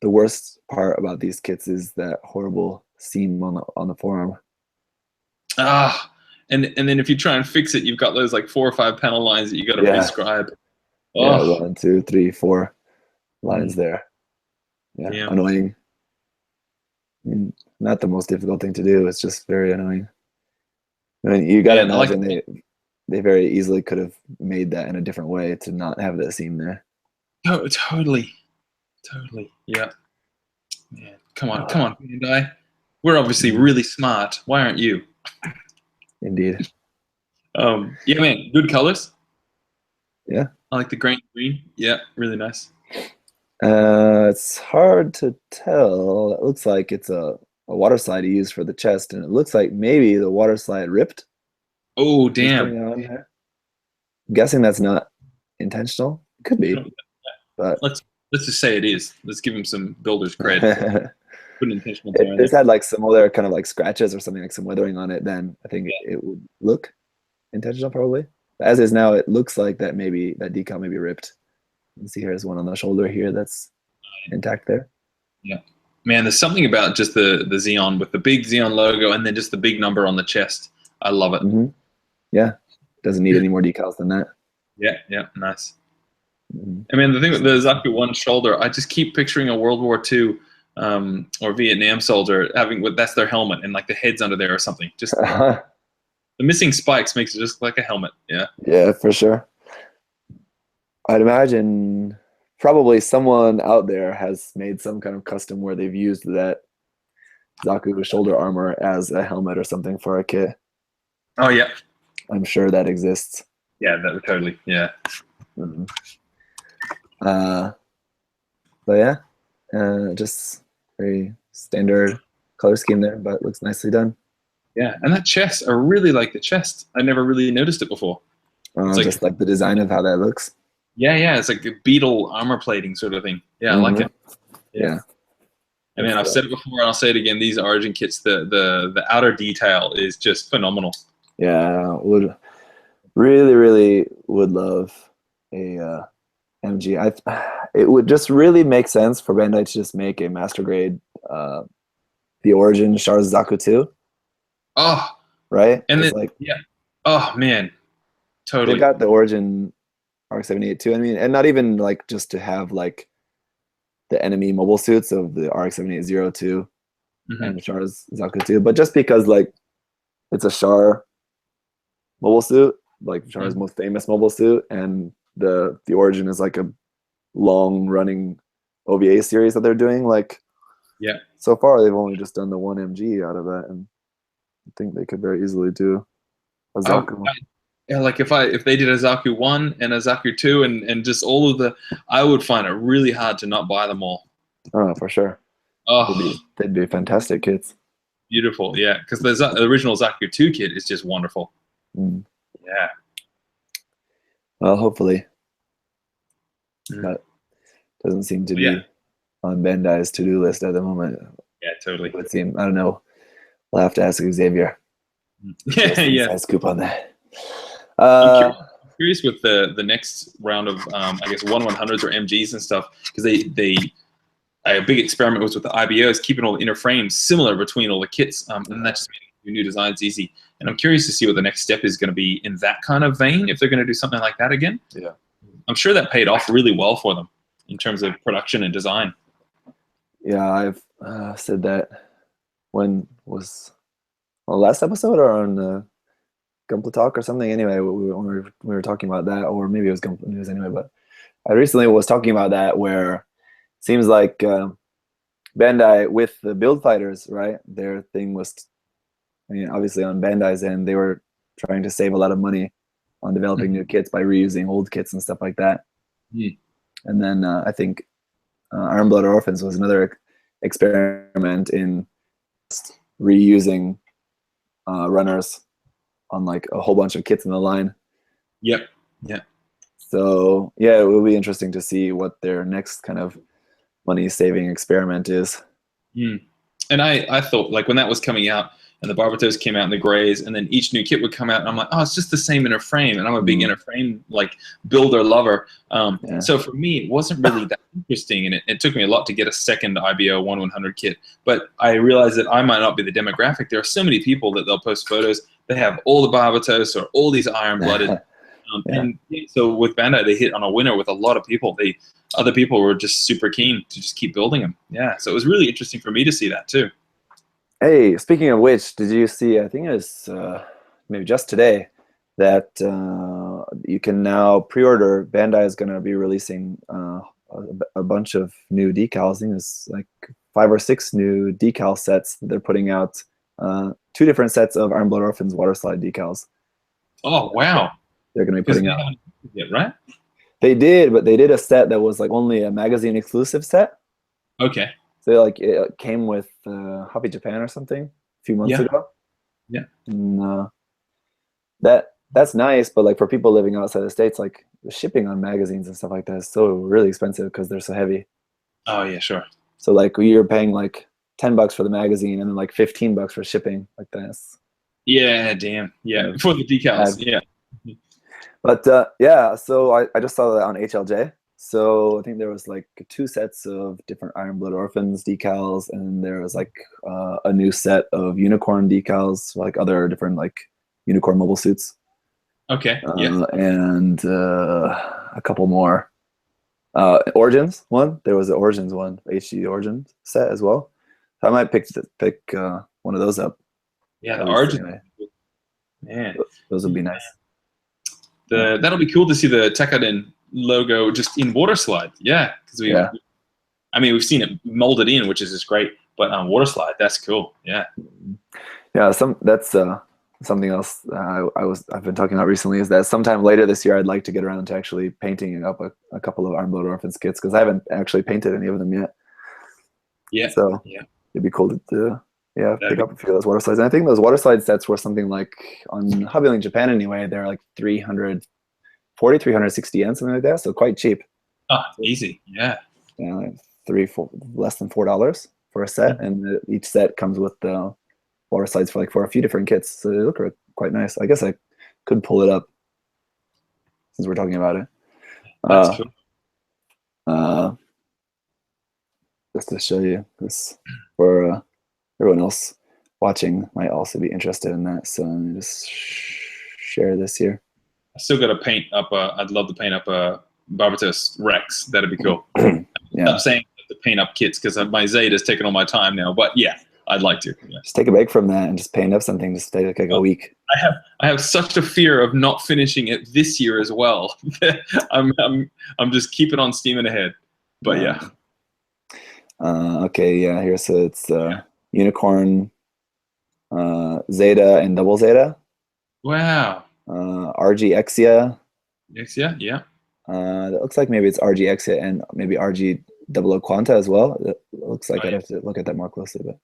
The worst part about these kits is that horrible seam on the forearm. And then if you try and fix it, you've got those like 4 or 5 panel lines that you got to rescribe. Yeah, 1, 2, 3, 4 lines there. Yeah, annoying. I mean, not the most difficult thing to do. It's just very annoying. I mean, you got to imagine they very easily could have made that in a different way to not have that seam there. Oh, totally. Yeah. Man, come on, Bandai. We're obviously really smart. Why aren't you? Indeed. Yeah, man, good colors. Yeah. I like the green. Yeah, really nice. It's hard to tell. It looks like it's a water slide he used for the chest, and it looks like maybe the water slide ripped. Oh, damn. I'm guessing that's not intentional. It could be. But let's just say it is. Let's give him some builder's credit. Put intentional tear if this had like some other kind of like scratches or something, like some weathering on it, then I think it would look intentional probably. But as is now, it looks like that maybe that decal may be ripped. You can see here's one on the shoulder here that's intact there. Yeah. Man, there's something about just the Xeon with the big Xeon logo and then just the big number on the chest. I love it. Mm-hmm. Yeah. Doesn't need any more decals than that. Yeah, nice. Mm-hmm. I mean, the thing with the Zaku 1 shoulder, I just keep picturing a World War II or Vietnam soldier having that's their helmet and like the head's under there or something. Just the missing spikes makes it just like a helmet. Yeah, for sure. I'd imagine probably someone out there has made some kind of custom where they've used that Zaku shoulder armor as a helmet or something for a kit. Oh yeah, I'm sure that exists. Yeah, that would totally. Yeah. Mm-hmm. But yeah, just very standard color scheme there, but it looks nicely done. Yeah, and that chest, I really like the chest. I never really noticed it before. It's just like the design of how that looks. Yeah, it's like a beetle armor plating sort of thing. Yeah, I like it. Yeah. I mean, I've said it before, and I'll say it again. These Origin kits, the outer detail is just phenomenal. Yeah, would really would love a MG. It would just really make sense for Bandai to just make a master grade, the Origin Shara's Zaku 2. Oh, right. And then like, oh man, totally. They got the Origin RX-78 too. I mean, and not even like just to have like the enemy mobile suits of the RX-7802 and Shara's Zaku 2, but just because like it's a Char mobile suit, like Char's most famous mobile suit, and the origin is like a long running OVA series that they're doing. Like, so far they've only just done the one MG out of that, and I think they could very easily do a Zaku. Yeah, like if they did a Zaku 1 and a Zaku 2 and just all of the, I would find it really hard to not buy them all. Oh, for sure. Oh, they'd be fantastic kits. Beautiful, yeah, because the original Zaku 2 kit is just wonderful. Yeah. Well, hopefully. That doesn't seem to be on Bandai's to-do list at the moment. Yeah, totally. It would seem, I don't know. We'll have to ask Xavier. Yeah. Scoop on that. I'm curious with the next round of I guess 1/100s or MGs and stuff, because a big experiment was with the IBOs, keeping all the inner frames similar between all the kits, and that just made new designs easy. And I'm curious to see what the next step is going to be in that kind of vein, if they're going to do something like that again. Yeah, I'm sure that paid off really well for them in terms of production and design. Yeah, I've said that when was last episode or on Gunpla Talk or something. Anyway, we were talking about that, or maybe it was Gunpla News anyway. But I recently was talking about that, where it seems like Bandai with the build fighters, right? Their thing was, I mean, obviously on Bandai's end, they were trying to save a lot of money on developing new kits by reusing old kits and stuff like that. And then I think Iron Blood Orphans was another experiment in reusing runners on like a whole bunch of kits in the line. Yep. So yeah, it will be interesting to see what their next kind of money-saving experiment is. And I thought, like, when that was coming out and the Barbatos came out in the grays, and then each new kit would come out, and I'm like, oh, it's just the same inner frame, and I'm a big inner frame like builder lover. So for me, it wasn't really that interesting, and it took me a lot to get a second IBO 1/100 kit. But I realized that I might not be the demographic. There are so many people that they'll post photos. They have all the Barbatos or all these iron-blooded. And so with Bandai, they hit on a winner with a lot of people. Other people were just super keen to just keep building them. Yeah, so it was really interesting for me to see that too. Hey, speaking of which, did you see, I think it was maybe just today, that you can now pre-order, Bandai is going to be releasing a bunch of new decals. I think it's like 5 or 6 new decal sets. They're putting out 2 different sets of Iron Blood Orphans water slide decals. Oh, wow. They're going to be putting out. Right? They did, but they did a set that was like only a magazine exclusive set. Okay. So like it came with Hobby Japan or something a few months ago. Yeah. And that's nice, but like for people living outside the States, like the shipping on magazines and stuff like that is so really expensive because they're so heavy. Oh yeah, sure. So like you're paying like $10 for the magazine and then like $15 for shipping. Like that's. Yeah, damn. Yeah, for the decals. Yeah. But yeah, so I just saw that on HLJ. So I think there was like 2 sets of different Iron Blood Orphans decals, and there was like a new set of Unicorn decals, like other different like Unicorn mobile suits. Okay. And a couple more. Origins one. There was an Origins one, HD Origins set as well. So I might pick one of those up. Yeah, the Origins. Anyway. Man, those would be nice. That'll be cool to see the Tekkaden logo just in water slide. Yeah, because we've seen it molded in, which is just great. But water slide, that's cool. Yeah. Yeah, that's something else I've been talking about recently, is that sometime later this year I'd like to get around to actually painting up a couple of Iron Blood Orphans kits, because I haven't actually painted any of them yet. Yeah. So it'd be cool to pick up a few of those water slides. And I think those water slide sets were something like, on Hobbylink Japan anyway, they're like 360 yen, something like that. So quite cheap. Oh, easy. Yeah. Like less than $4 for a set, and each set comes with the water slides for a few different kits. So they look quite nice. I guess I could pull it up since we're talking about it. That's cool. Just to show you this, for everyone else watching might also be interested in that. So let me just share this here. I still got to paint up. I'd love to paint up a Barbatos Rex. That'd be cool. Yeah. I'm saying to paint up kits because my Zaid has taken all my time now. But yeah, I'd like to. Yeah. Just take a break from that and just paint up something. Just take like a week. I have such a fear of not finishing it this year as well. I'm just keeping on steaming ahead. But yeah. Okay, yeah. Here, so it's unicorn, Zeta and double Zeta. Wow. RG EXIA. EXIA, yeah. That looks like maybe it's RG EXIA and maybe RG double O Quanta as well. It looks like I'd have to look at that more closely, but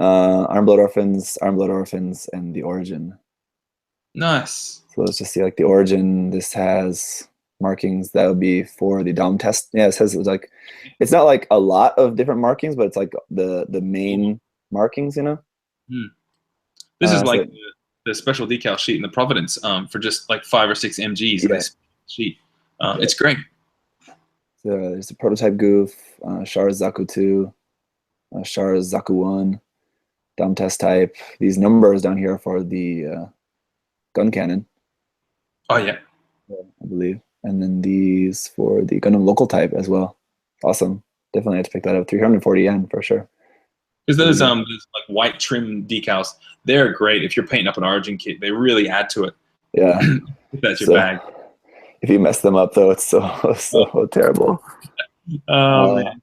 Armblood Orphans, and the Origin. Nice. So let's just see, like the Origin. This has markings that would be for the DOM test. Yeah, it says it's like it's not like a lot of different markings, but it's like the main markings, you know. This is like the special decal sheet in the Providence for just like 5 or 6 mgs. Yeah. Sheet. It's great. So there's a prototype goof, Char's Zaku 2, Char's Zaku 1, DOM test type. These numbers down here are for the gun cannon. Oh yeah, I believe. And then these for the Gundam local type as well. Awesome. Definitely have to pick that up. 340 yen for sure. Because those like white trim decals, they're great if you're painting up an Origin kit. They really add to it. Yeah. That's your bag. If you mess them up though, it's so terrible. Oh man.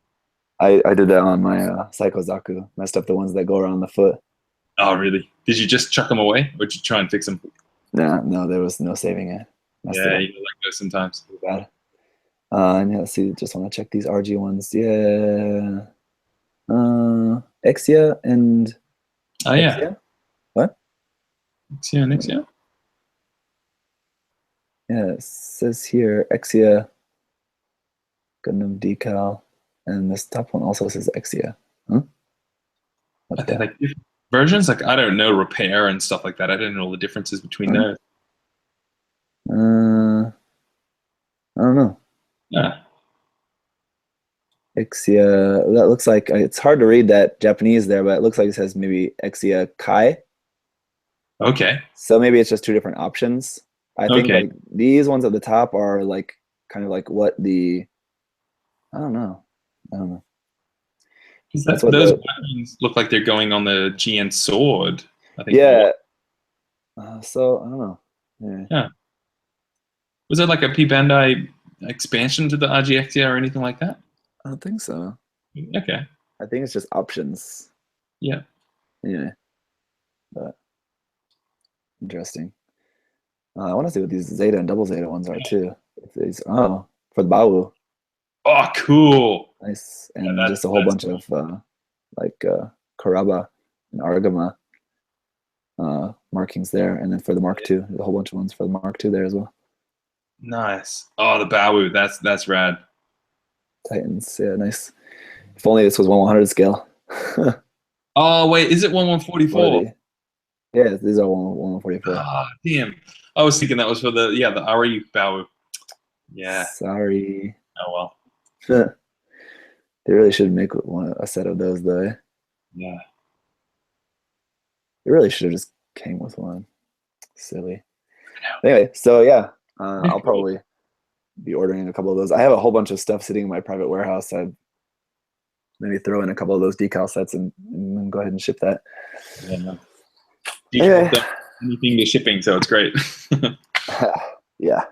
I did that on my Psycho Zaku. Messed up the ones that go around the foot. Oh really? Did you just chuck them away, or did you try and fix them? No, there was no saving it. Yeah, you like those sometimes. Too bad. And yeah, let's see. Just want to check these RG ones. Yeah. EXIA and. Oh yeah. EXIA? What? EXIA and EXIA. Yeah, it says here EXIA, Gundam decal, and this top one also says EXIA. Huh? I think like different versions. Like I don't know repair and stuff like that. I didn't know the differences between those. I don't know. Yeah. EXIA. That looks like it's hard to read that Japanese there, but it looks like it says maybe EXIA Kai. Okay. So maybe it's just two different options. I think like these ones at the top are like kind of like what the I don't know. Those weapons look like they're going on the GN sword. I think. Yeah. So I don't know. Yeah. Was that like a P Bandai expansion to the RGXia or anything like that? I don't think so. Okay. I think it's just options. Yeah. Yeah. But interesting. I want to see what these Zeta and double Zeta ones are too. These, for the Bawu. Oh, cool. Nice. And just a whole bunch of like Karaba and Argama markings there. And then for the Mark II, there's a whole bunch of ones for the Mark II there as well. Nice. Oh, the Bawu. That's rad. Titans. Yeah, nice. If only this was 1/100 scale. Oh, wait. Is it 1144? Yeah, these are 1144. Oh, damn. I was thinking that was for the RE Bawu. Yeah. Sorry. Oh, well. They really should make a set of those, though. Yeah. They really should have just came with one. Silly. Anyway, so yeah, I'll probably be ordering a couple of those. I have a whole bunch of stuff sitting in my private warehouse. I'd maybe throw in a couple of those decal sets and then go ahead and ship that. Yeah. Anything to shipping, so it's great. Yeah.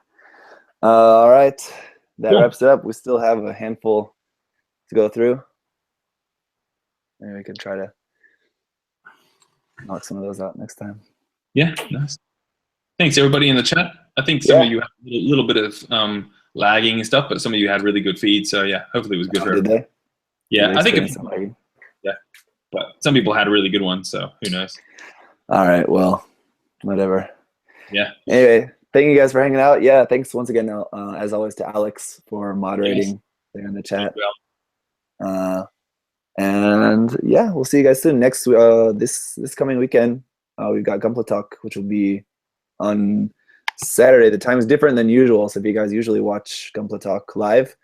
All right. That wraps it up. We still have a handful to go through. Maybe we can try to knock some of those out next time. Yeah, nice. Thanks, everybody in the chat. I think some of you had a little bit of lagging and stuff, but some of you had really good feeds. So yeah, hopefully it was good for everybody. Did they? Yeah, I think but some people had a really good one, so who knows? All right, well, whatever. Yeah. Anyway, thank you guys for hanging out. Yeah, thanks once again, as always, to Alex for moderating there in the chat. And yeah, we'll see you guys soon. Next, this coming weekend, we've got Gunpla Talk, which will be on Saturday. The time is different than usual, so if you guys usually watch Gunpla Talk live,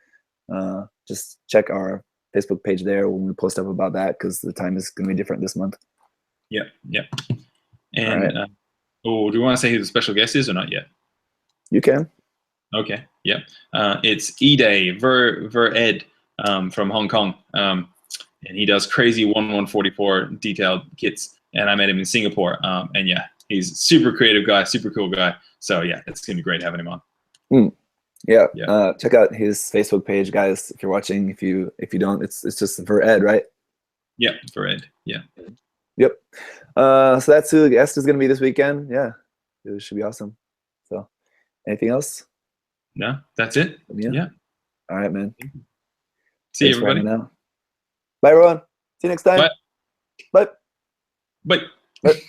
just check our Facebook page there when we post up about that, because the time is going to be different this month. Yeah. And do you want to say who the special guest is or not yet? You can. Okay. Yeah. It's E-Day Ver Ed from Hong Kong. and he does crazy 1144 detailed kits. And I met him in Singapore, and yeah, he's a super creative guy, super cool guy. So yeah, it's gonna be great having him on. Yeah. Check out his Facebook page, guys. If you're watching, if you don't, it's just for Ed, right? Yeah, for Ed. Yeah. Yep. So that's who the guest is gonna be this weekend. Yeah, it should be awesome. So, anything else? No, that's it. Yeah. All right, man. See you, everybody. Bye, everyone. See you next time. Bye. Bye. Bye.